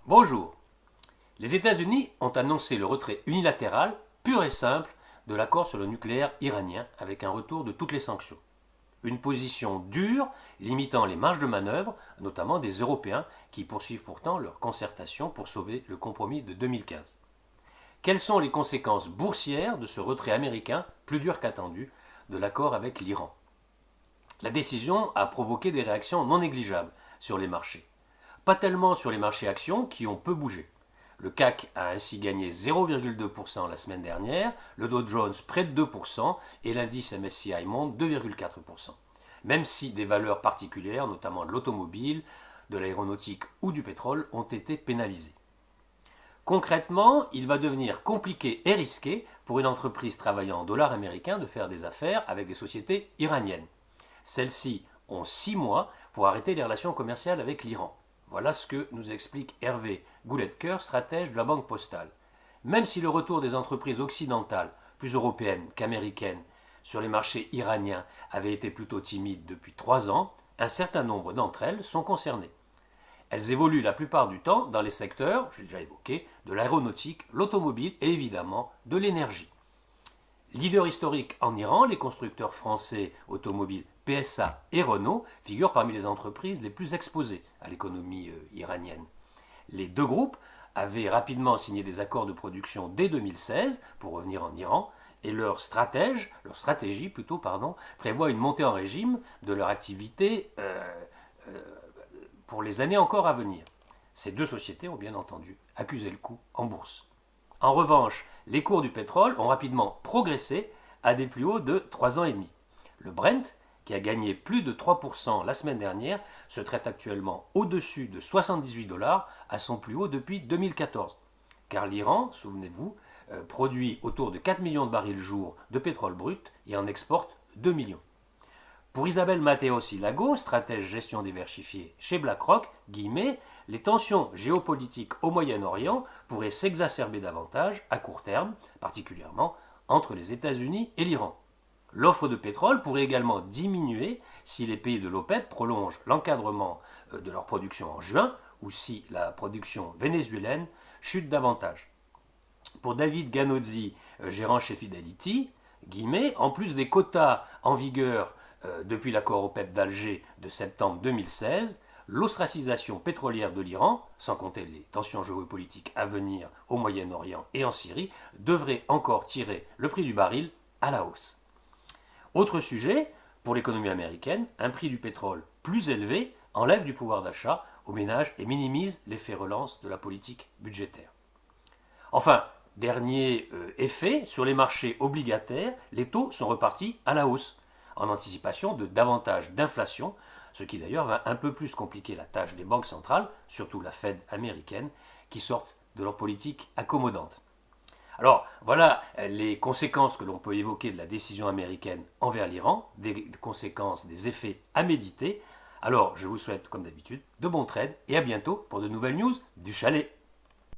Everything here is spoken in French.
Bonjour. Les États-Unis ont annoncé le retrait unilatéral, pur et simple, de l'accord sur le nucléaire iranien avec un retour de toutes les sanctions. Une position dure, limitant les marges de manœuvre, notamment des Européens qui poursuivent pourtant leur concertation pour sauver le compromis de 2015. Quelles sont les conséquences boursières de ce retrait américain, plus dur qu'attendu, de l'accord avec l'Iran? La décision a provoqué des réactions non négligeables sur les marchés. Pas tellement sur les marchés actions qui ont peu bougé. Le CAC a ainsi gagné 0,2% la semaine dernière, le Dow Jones près de 2% et l'indice MSCI monte 2,4%. Même si des valeurs particulières, notamment de l'automobile, de l'aéronautique ou du pétrole, ont été pénalisées. Concrètement, il va devenir compliqué et risqué pour une entreprise travaillant en dollars américains de faire des affaires avec des sociétés iraniennes. Celles-ci ont 6 mois pour arrêter les relations commerciales avec l'Iran. Voilà ce que nous explique Hervé Gouletker, stratège de la Banque Postale. Même si le retour des entreprises occidentales, plus européennes qu'américaines, sur les marchés iraniens avait été plutôt timide depuis 3 ans, un certain nombre d'entre elles sont concernées. Elles évoluent la plupart du temps dans les secteurs, je l'ai déjà évoqué, de l'aéronautique, l'automobile et évidemment de l'énergie. Leader historique en Iran, les constructeurs français automobiles PSA et Renault figurent parmi les entreprises les plus exposées à l'économie iranienne. Les deux groupes avaient rapidement signé des accords de production dès 2016 pour revenir en Iran et leur stratégie prévoit une montée en régime de leur activité pour les années encore à venir. Ces deux sociétés ont bien entendu accusé le coup en bourse. En revanche, les cours du pétrole ont rapidement progressé à des plus hauts de 3 ans et demi. Le Brent, qui a gagné plus de 3% la semaine dernière, se traite actuellement au-dessus de 78 dollars à son plus haut depuis 2014. Car l'Iran, souvenez-vous, produit autour de 4 millions de barils jour de pétrole brut et en exporte 2 millions. Pour Isabelle Matteos-Ilago, stratège gestion diversifiée chez BlackRock, les tensions géopolitiques au Moyen-Orient pourraient s'exacerber davantage à court terme, particulièrement entre les États-Unis et l'Iran. L'offre de pétrole pourrait également diminuer si les pays de l'OPEP prolongent l'encadrement de leur production en juin ou si la production vénézuélienne chute davantage. Pour David Ganozzi, gérant chez Fidelity, en plus des quotas en vigueur depuis l'accord OPEP d'Alger de septembre 2016, l'ostracisation pétrolière de l'Iran, sans compter les tensions géopolitiques à venir au Moyen-Orient et en Syrie, devrait encore tirer le prix du baril à la hausse. Autre sujet, pour l'économie américaine, un prix du pétrole plus élevé enlève du pouvoir d'achat aux ménages et minimise l'effet relance de la politique budgétaire. Enfin, dernier effet, sur les marchés obligataires, les taux sont repartis à la hausse, en anticipation de davantage d'inflation, ce qui d'ailleurs va un peu plus compliquer la tâche des banques centrales, surtout la Fed américaine, qui sortent de leur politique accommodante. Alors voilà les conséquences que l'on peut évoquer de la décision américaine envers l'Iran, des conséquences, des effets à méditer. Alors je vous souhaite comme d'habitude de bons trades et à bientôt pour de nouvelles news du chalet.